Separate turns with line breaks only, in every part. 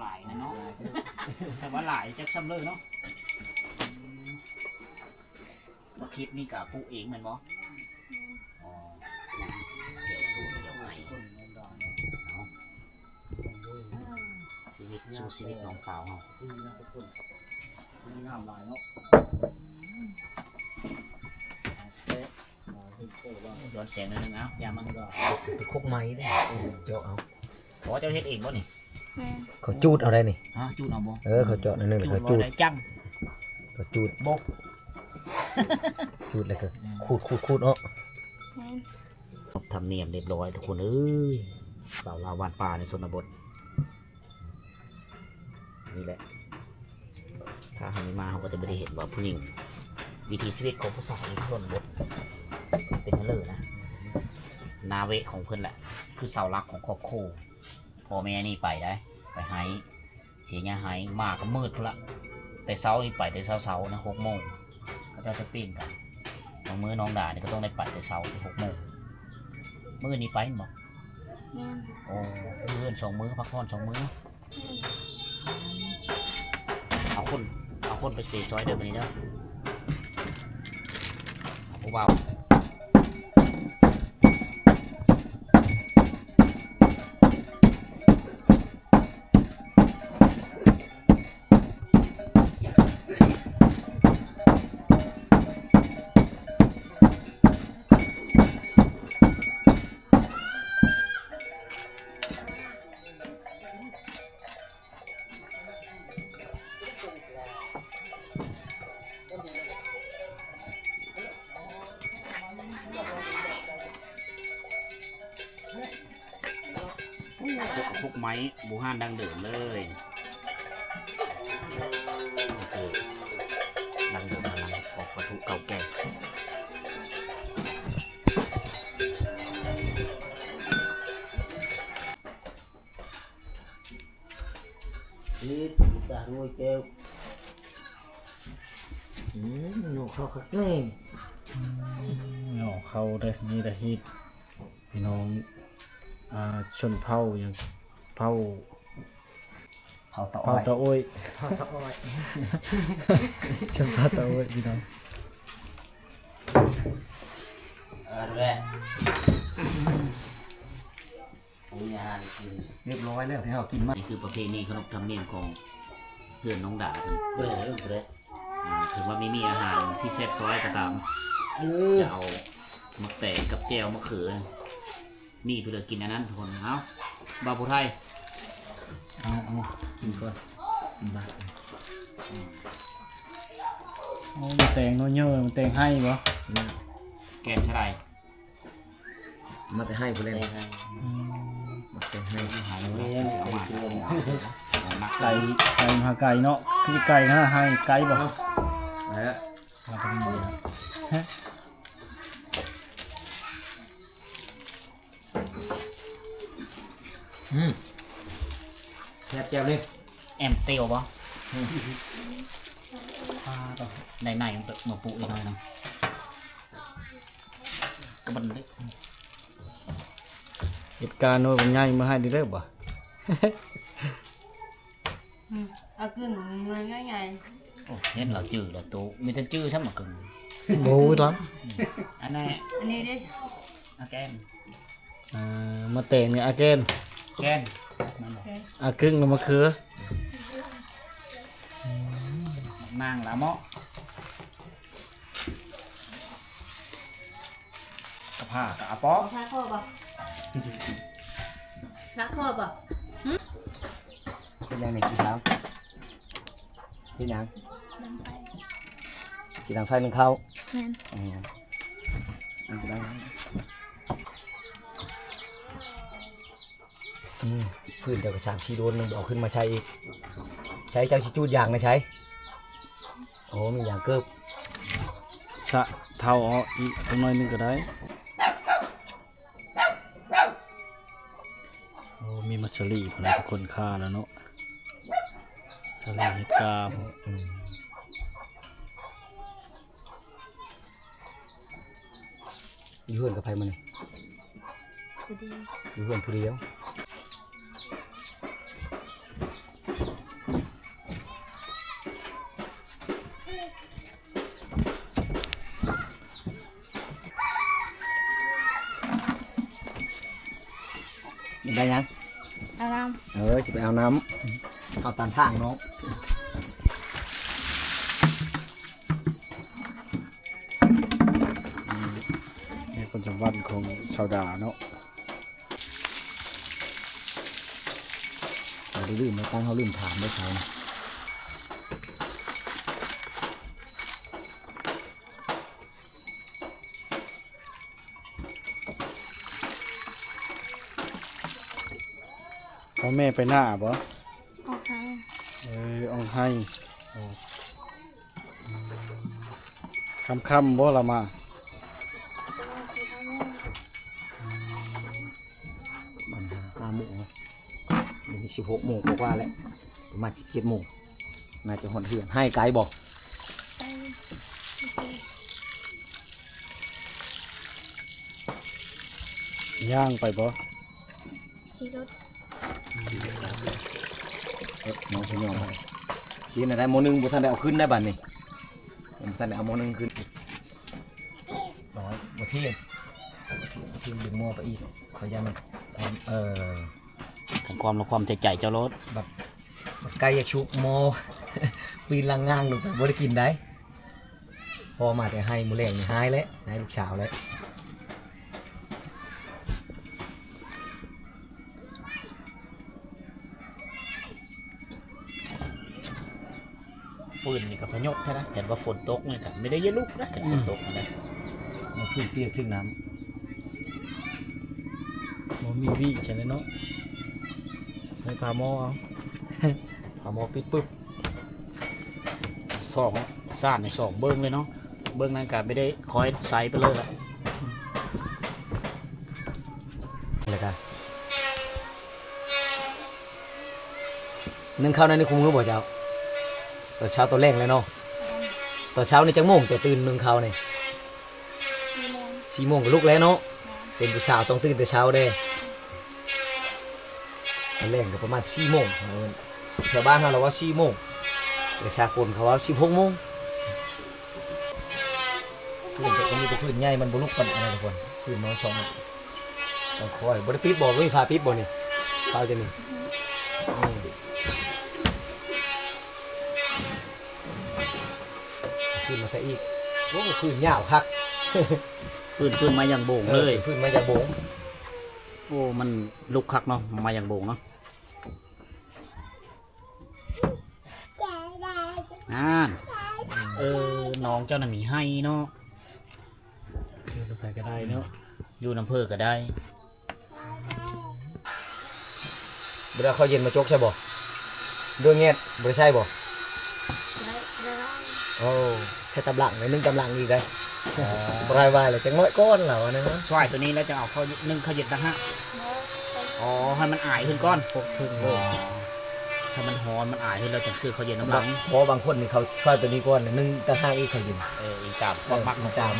หลายนะเนาะแต่ว่าหลายจะซ้ำเลยเนาะคลิปนี้กับผู้เองเหมือนบ่อ๋อเดี๋ยวสูตรเดี๋ยวใหม่ชีวิตสู้ชีวิตน้องสาวเรางามหลายเนาะย้อนเสียงนิดนึงเอาอย่ามันก็
ไปคบไม้ได้เจาะเอา
ขอเจ้าเฮ็ดเองบ่นี่
เขาจูดเอาได้นี่
จูดเอาบ่
เขาเจาะนั่นนึงเขาจูด
จัง
เขาจูด
บก
จูดอะไรก็คูดเนาะ
ทำเนียมเรียบร้อยทุกคนเอ้ยสาวลาวบ้านป่าในชนบทนี่แหละถ้าเขาไม่มาเขาก็จะไม่ได้เห็นว่าผู้หญิงวิถีชีวิตของผู้สาวในชนบทเป็นนั่นเลยนะนาเวของเพื่อนแหละคือเสาหลักของครอบครัวพ่อแม่นี่ไปได้ไปหายเสียยาหายมากก็มืดพุ่นละแต่เช้านี่ไปแต่เช้านะ6 โมงเขาจะปิ้งกันน้องมือน้องด่านี่ก็ต้องได้ไปแต่เช้าที่6 โมงมื้อนี้ไปบ่โอ้เพื่อน2 มื้อพักผ่อน2 มื้อเอาคนไปเสียซอยเดิมนี้เด้อผู้บ่าวพวกไม้บูฮานดังเดิมเลยดังเดิมดังออกวัตถุเก่าแก่
นี่ตาโรยแก้วหนูเขาคักแน่
เนาะเขาได้นี่ได้ฮิตพี่น้องชนเผ่าอย่างเผ่า
ตะ
อ้อย
ตาอ้อย
ชนเผ่าตะอ้อยพี่น้อง
ดูแลมีอาหารกิน
เรียบร้อยแล้วที่เรากินมา
นี่คือประเพณีขนบธรรมเนียมของเพื่อนน้องด่ากันถึงว่าไม่มีอาหารที่แซ่บซ้อยก็ตามจะเอามะแตงกับแจวมะเขือนี่เพื่อกินอันนั้นทุกคนเอาบาปูไทย
เอากินก่อนมาโอ้มันแตงน้อยเยอะมันแตงให้บ่
แกงชะได
มาไปให้ผู้เล่น
มา
ไปให้
หายเลยเอามา
ไก่มาไก่เนาะคือไก่นะให้ไก่บ่
แล้ว
มาตรงนี้ฮะ
แซ่บแจ่วเลย
แอมเตียวบ่ในมันหนูปุอีกหน่อยนึงกระบันเล็ก
เหตุการณ์โน้ตเป็นไงมาให้ดีเด้อบ่
เอากึ่งมันง่าย
เห็นเราจืดเราตู้มีแต่จืดใช่ไหมกึ่ง
โบ้ท้อง
อันนี้
ดิ
อาแกน
มาแตงเนี่ยอาแกนกึ่งมะเขือ
นางละเมาะกระเพาะกระป๋อ
ชักคอบ่
เป็นยังไงกี่เช้าเป็นยังกี่ดังไฟมันเข้าพื้นเจ้ากระชากชีโดนนึงเอาขึ้นมาใช้อีกใช้เจ้าชีจูดอย่างนะใช้โอ้มีอย่างเกิบ
สะเท่าอีกตรงน้อยนึงก็ได้โอ้มีมัสลีคนละทุกคนฆ่าแล้วเนาะสลีเฮ็ดกา
อยู่เพื่อนกับใครมาเนี่ยอยู่เพื่อนผู้เดียว ได้ยัง
เอาน้
สิไปเอาน้ำเอาตามทางน้อง
นี่คนจังหวัดของชาวดาเนาะ
เราได้ลืมมาตั้งเขาลืมถามได้ใช่
พ่อแม่ไปหน้าบ่
ำเอาให้
เอาให้ค่ำๆบ่ละมา
มัน5 โมงเดี๋ยวนี้16 โมงกว่าแล้วประมาณ17 โมงน่าจะหอนเหือนให้ไกลบอก
ไป
ย่างไปบ่
ที่รถ
น้องชิโน่ไปจีนได้โมนึงบุท่านได้เอาขึ้นได้บัดนี้บุท่านได้เอาโมนึงขึ้นร้อยบุเทียนดึงโมไปอีกขอย้ายมัน
ถึงความและความใจเจ้ารถ
แบบใกล้จะชุบโม ปีนลังงางลงไปบ่ได้กินได้พอมาแต่ให้มือแรงนี่หายแล้วให้ลูกสาวแล้ว
ปืนนี่กับพยศใช่ไหมแต่ว่าฝนตกเนี่ยกันไม่ได้เยอะลุกนะกันฝนตกนะ
มาขึ้นเตี้ยขึ้นน้
บ่มีวิใช่ไหมเนาะใส่ผ้าหม้อเอา
ำพอโมปิดปึ๊บ
สองซ่านในสองเบิ้งเลยเนาะเบิ้งนั่นกันไม่ได้คอยใส่ไปเลยละ
เลยกันนึ่งข้าวในนี่คุ้มรู้บ่เจ้าตอนเช้าตัวแรงเลยเนาะตอนเช้านี่จังโมงจะตื่นนึ่งข้าวนี่
4 โมง
4 โมงก็ลุกแล้วเนาะเป็นผู้สาวต้องตื่นแต่เช้าเด้ตอนแรกก็ประมาณ4 โมงชาวบ้านเราว่า4 โมงแต่ชากลเขาว่า16 โมงพื้นจะมีแต่พื้นใหญ่มันบ่ลุกปานอะไรทุกคนพื้นน้อยสองต้องคอยบ่ได้ปิดบ่มีพาปิดบ่นี่เขาจะนี่พื้นมาซะอีกโอ้พื้นยาวคัก
ปืนมาอย่างโบ่งเลย
พื้นมาจากโบง
โอ้มันลุกคักเนาะมาอย่างโบ่งเนาะนั่นน้องเจ้าน่ะมีให้เนาะ
เชื่อไปก็ได้เนาะ
อยู่น้ำเพอก็ได้
เวลาเขาเย็นมาจกใช่บ่ด้วยเงี้ยบ่ได้ใช่บ่
ได้ได้
โอ้ใช้ตำลังเลยนึ่งตำลังอีกได้ปลายวายเลยจังน้อยก้อนเหล่านะ
สวายตัวนี้แล้วจะเอาเขานึ่งเขาวเย็นนะฮะ อ๋อให้มันอายขึ้นก้อน
พวกพึ่ง
อ๋อถ้ามันฮอนมันอายขึ้นเราจะซื้อเขาวเย็นน้ำหลัง
เพราะบางคนนี่เขาช่วยตัวนี้ก้อนนึ่งตะห้างอีกเขาเย็น
อีกตามความมัก
มาตาม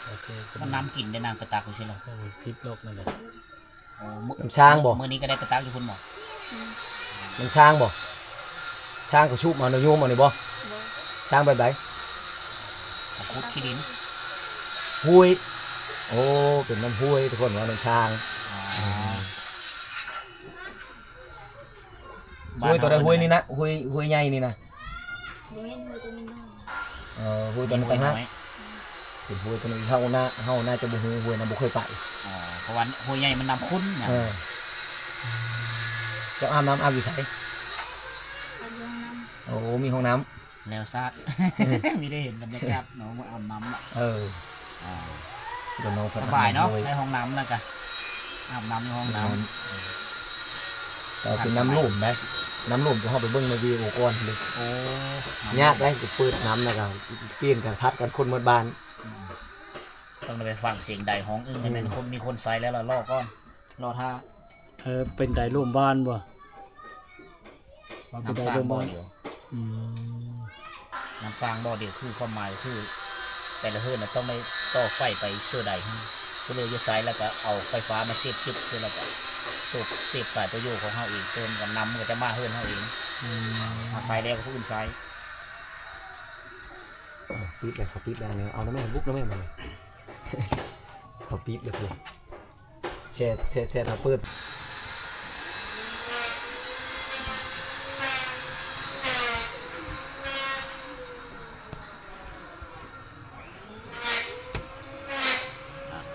โอเค
มันน้ำกินได้นางกระตักอยู่ใช่ไหม
โอ้ยพิษโลกนั่นแหละ
อ๋อ
น้ำช้างบ่
มื้อนี้ก็ได้กระตักอยู่คุณหมอ
น้ำช้างบ่ช้างก็ชุบมาเนาะโยมมานี่บ่ช้างแบบไหน
คุดขี้ดิน
ห้วยโอ้เป็นน้ำห้วยทุกคนว่าน้ำช้าง
อ๋อ
ห้วยตัวใดห้วยนี่นะห้วยใหญ่นี่นะ
บ่แม่นมือตัวนี้น้อย
ห้วย
ตั
ตัว
ว
นี้
น้อย
ฮะ
น้อย
เป็นห้วยตัวนี้เฮาน่าจะบ่ฮู้ห้วยนะบ่เคยไป
อ๋อเพราะว่าหัวใหญ่มันน้ำข้นนะ
เจ้าอาบน้ำอาบอยู่ไส
เอาลงน้
โอ้มีห้องน้ำ
แล้วซาด ไม่ได้เห็นบรรยากาศเนาะมาอาบน้ำอ่ะ
เเดี๋ยวน้อง
สบายเนาะในห้องน้ำแล้วกันอาบน้ำในห้องน้
แต่เป็นน้ำลุ่มได้น้ำลุ่มจะเข้าไปเบิ้งในวิวก่อนเลย
ำโอ้
ยากได้จะเปิดน้ำนะครับเปลี่ยนกันพัดกันคนหมดบ้าน
ต้องไปฟังเสียงใดห้องอึ้งให้มันคนมีคนใส่แล้วเราล่อก้อนรอท่า
เป็นไดร่วมบ้านบ่ว่าเป็นได
น้ำสร้าง
ร่วม
บ่อ
บ้าน
เดียว
อืม
น้ำสร้างบ่อเดียวคือความหมายคือแต่ละเฮือนน่ะต้องได้ต่อไฟไปเสื้อใดให้ก็เลยจะใส่แล้วก็เอาไฟฟ้ามาเสียบจุดคือแล้วก็สูบเสียบสายตัวโยกของเขาเองเติมกับน้ำมันก็จะมาเฮือนเขาเอง
อ
เอาใส่แล้วก็ผู้อื่นใส่
ปิดเลยเขาปิดได้เนี่ยเอาน้ำแม่บุกน้ำแม่มาเลย เขาปิดเลยคุณแช่เขาเปิด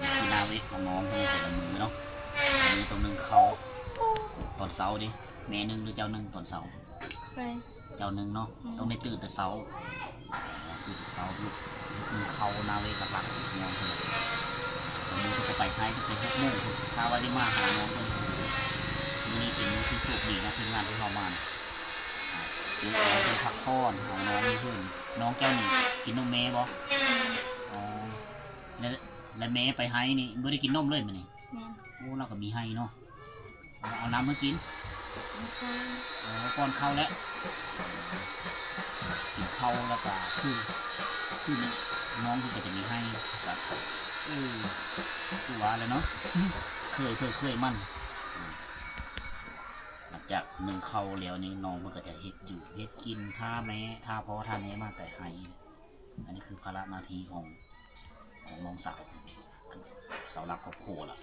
ที่นาเวกของน้องเพิ่นเป็นละมือเนาะมือตรงหนึงเขาตอนเสาร์ดิแม่หนึงหรือเจ้าหนึงตอนเสาร์
ไป
เจ้าหนึงเนาะต้องได้ตื่นแต่เสาร์ตื่นแต่เสาร์ลูกมือเขานาเวกหลักๆของน้องเพิ่นมือจะไปให้จะไป6 โมงถ้าว่าได้มาหาน้องเพิ่นมื้อนี้เป็นมื้อที่โชคดีนะทีมงานที่เข้ามาเนี่ยเดี๋ยวเราไปพักผ่อนเอาน้องนี่เพิ่นน้องแก้วนี่กินนมแม่บ่อ๋อแล้วแม่ไปให้นี่บ่ได้กินนมเลยมื้อนี้
แม่น
โอ้เราก็มีให้เนาะเอาน้ำมากิน
ไม่ใช่
ก่อนเข้าแล้วกินเข้าแล้วก็คือน้องที่ก็จะมีให้กับคือว่าเลยเนาะเคยมั่นหลังจากหนึ่งเข้าแล้วนี่น้องมันก็จะเฮ็ดอยู่เฮ็ดกินท่าแม่ท่าพ่อท่าแม่มาแต่ให้อันนี้คือภาระหน้าที่ของน้องสาวคือเสาหลักครอบครัวล่ะ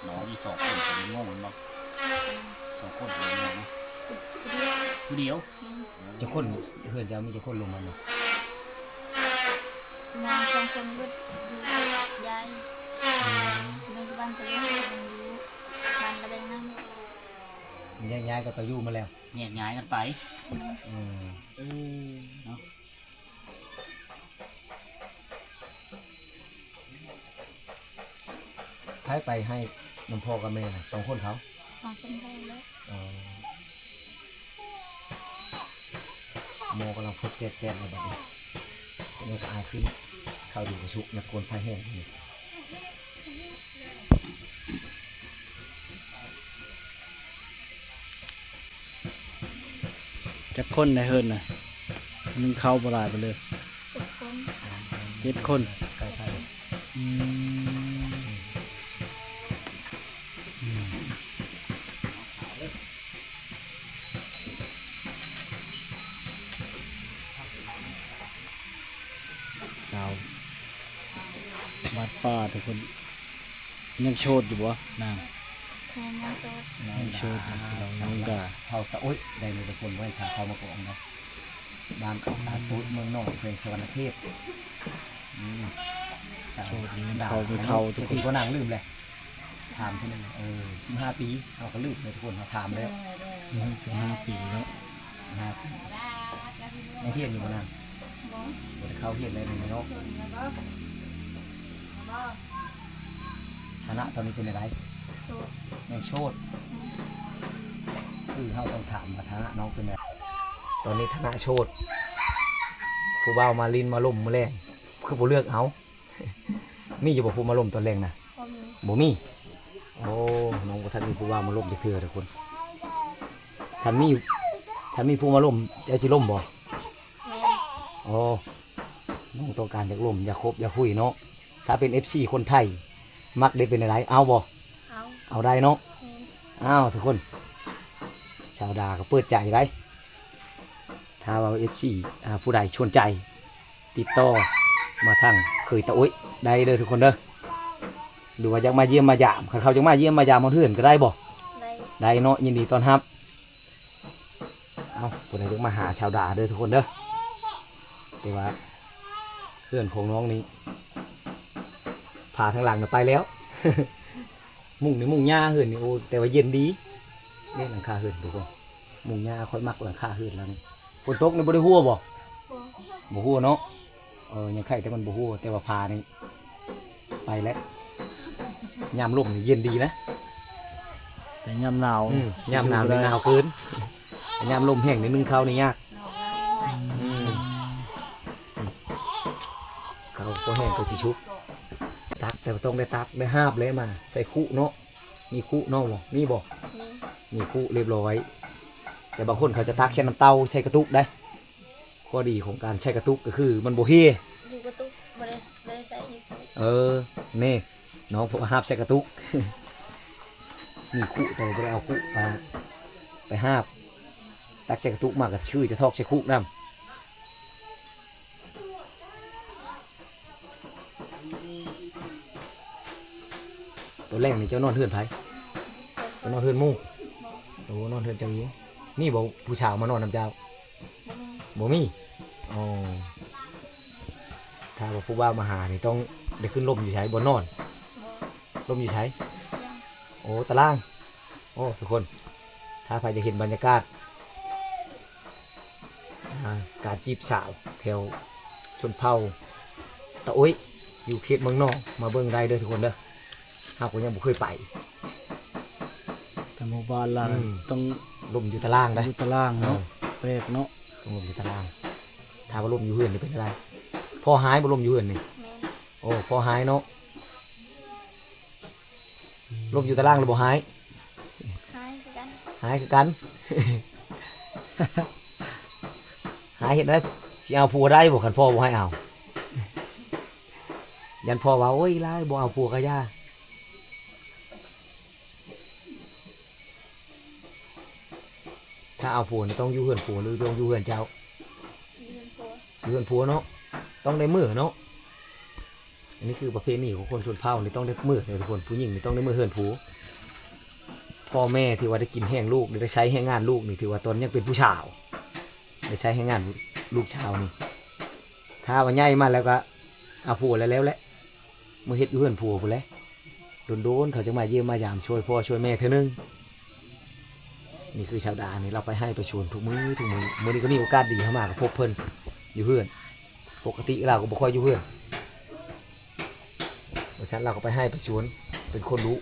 น้องอี2 คนจะมีโง่มันบ่2 คนจะมีโง่เนาะ ผู้เดียว
จะคนเพื่อนจะมีจะคนลงมาเนาะ
มองสองคนก็ดูยายในบ้านก็ยังอยู่บ้านก็ได้นั่ง
ย้ายก็ไปอยู่มาแล้ว
แยกย้ายกันไป เนาะ
ให้ไปให้น้ำพ่อกับแม่นะ2 คนเขา
สองคนได้แล้ว
โมกำลังพุดแก๊สอะไรแบบนี้นี่ก็อายขึ้นเข้าดูกระชุกนักโกนไฟแห้งนี่
จักคนในเฮิรนน่ะนึ่งเข้าบ่หลายไปเลย
7 คน
7 คน
ใกล้
อืมชาววัดป่าทุกคนยังโชดอยู่บ่นาง
แม่ยังโสด
ยังโชดอยู่เราน้องด่า
ๆเขาตะโอ๊ยได้เลยทุกคนไว้ชาเขามาก่อนนะบ้านเขาตาตุ้ยเมืองนอกเพลงสวรรณเทพสาว
โชดนี้เขาไปเข้าทุ
ทุ
ก
ก
ค
ปี
น
ก็นางลืมเลยถามที่นึง15 ปีเขาก็ลืมเลยทุกคนเขาถามแล้ว
15 ปีแล้ว
15 ปียังเฮียนอยู่บ่นาง
บ่
บ่ได้เข้าเฮียนเลยในเนาะฐานะตอนนี้เป็นอะไร
โสด
ยังโชดคือเขาต้องถามว่าฐานะน้องเป็นไงตอนนี้ฐานะโชดผู้บ่าวมาลินมาล่มมาแรงคือผู้เลือกเอา มีอยู่บ่ผู้มาล่มตอนแรงนะ
บ่มี
บ่มีโอ้น้องก็ท่านมีผู้บ่าวมาล่มจะเถื่อทุกคนท่านมีผู้มาล่มจะสิล่มบ่
แม่น
โอ้น้องต้องการอยากล่มอยากคบอยากคุยเนาะถ้าเป็น FC คนไทยมักได้เป็นอะไรเอาบ่
เอา
เอาได้เนาะ
แม่น
อ้าวทุกคนชาวดาก็เปิดใจได้ถ้าว่าผู้ใดชวนใจ ติดต่อมาทางเคยตะโอ้ยได้เลยทุกคนเด้อหรือว่าอยากมาเยี่ยมมายามคันเขาจะมาเยี่ยมมายามมาเถื่อนก็ได้บ่
ได้
ได้เนาะยินดีต้อนรับเอาผู้ใดอยากมาหาชาวดาเด้อทุกคนเด้อแต่ว่าเพื่อนของน้องนี้พาทางหลังน่ะไปแล้ว มุ่งนี่มุ่งหญ้าเหือนนี่โอ้แต่ว่าเย็นดีนี่หลังคาเหือนทุกคนมุ่งหญ้าค่อยมักหลังคาเหือนแล้วนี่ฝนตกนี่บ่ได้หัวบ่
บ่
บ่หัวเนาะยังไข่แต่มันบ่หัวแต่ว่าพานี่ไปแล้วยามลมนี่เย็นดีนะ
แต่ยามหนาว
ยามหนาวนี่หนาวเกินยามลมแห้งนี่นึ่งข้าวนี่ยาก เขาก็แห้งก็สิชุบตักแต่ว่าต้องได้ตักได้หาบเลยมาใส่คุเนาะมีคุเนาะบ่มีบ่
นี่
มีคุเรียบร้อยแต่บางคนเขาจะตักใช้น้ำเต้าใช้กระตุกได้ข้อดีของการใช้กระตุกก็คือมันบ่เฮ
อยู่กระตุกบ่ได้ใส่อยู่
นี่น้องผมหาบใส่กระตุก มีคุแต่บ่ได้เอาคุไปหาบ ตักใส่กระตุกมากก็ชื่อจะทอกใส่คุกน้ำตัวแรกนี่เจ้านอนเฮือนไผเจ้านอนเฮือนหมู่โอ้นอนเฮือนเจ้าหญิงมีบ่ผู้ชาวมานอนนำเจ้า
บ่มี
บ่มีอ๋อถ้าว่าผู้บ่าวมาหานี่ต้องได้ขึ้นร่มอยู่ใช้บนนอน
บ่
ร่มอยู่ใช้
ยัง
โอ้ตาราง โอ้ทุกคน ถ้าใครจะเห็นบรรยากาศการจีบสาวแถวชนเผ่าตะโอ้ยอยู่เขตเมืองนอกมาเบิ่งได้เด้อทุกคนเด้อหากว่ายังบ่เคยไป
แต่หมู่บ้านเรา
อืม
ต้อง
ร่มอยู่ตารางได้
อยู่ตารางเนาะแปลกเนาะ
ต้องร่มอยู่ตาราง ถ้าว่าร่มอยู่เฮือนนี่เป็นอะไรพอหายบ่ร่มอยู่เฮือนนี่
แม่น
โอ้พอหายเนาะร่มอยู่ตารางหรือบ่หาย
หายคือกัน
หายคือกัน หายเห็นได้สิเอาผัวได้บ่คันพ่อบ่ให้เอา ยันพ่อว่าโอ้ยลายบ่เอาผัวก็ย่าถ้าเอาผัวนี่ต้องอยู่เฮือนผัวหรือต้องอยู่เฮือนเจ้า
เรียนผัว
อยู่เฮือนผัวเนาะต้องได้มือเนาะอันนี้คือประเพณีของคนชนเผ่านี่ต้องได้มือเลยทุกคนผู้หญิงนี่ต้องได้มือเฮือนผัวพ่อแม่ที่ว่าได้กินแห้งลูกได้ใช้แห้งงานลูกนี่ถือว่าตนยังเป็นผู้ชาวได้ใช้แห้งงานลูกชาวนี่ถ้าว่าใหญ่มาแล้วก็เอาผัวแล้วแหละมือเฮ็ดอยู่เฮือนผัวพุ่นแหละโดนๆเขาจะมาเยี่ยมมายามช่วยพ่อช่วยแม่เท่านึงนี่คือชาวดานี่เราไปให้ไปชวนทุกมื้อมื้อนี้ก็มีโอกาสดีเข้ามากับพบเพิ่นอยู่เฮือนปกติเราก็บ่ค่อยอยู่เฮือนเพราะฉะนั้นเราก็ไปให้ไปชวนเป็นคนรู้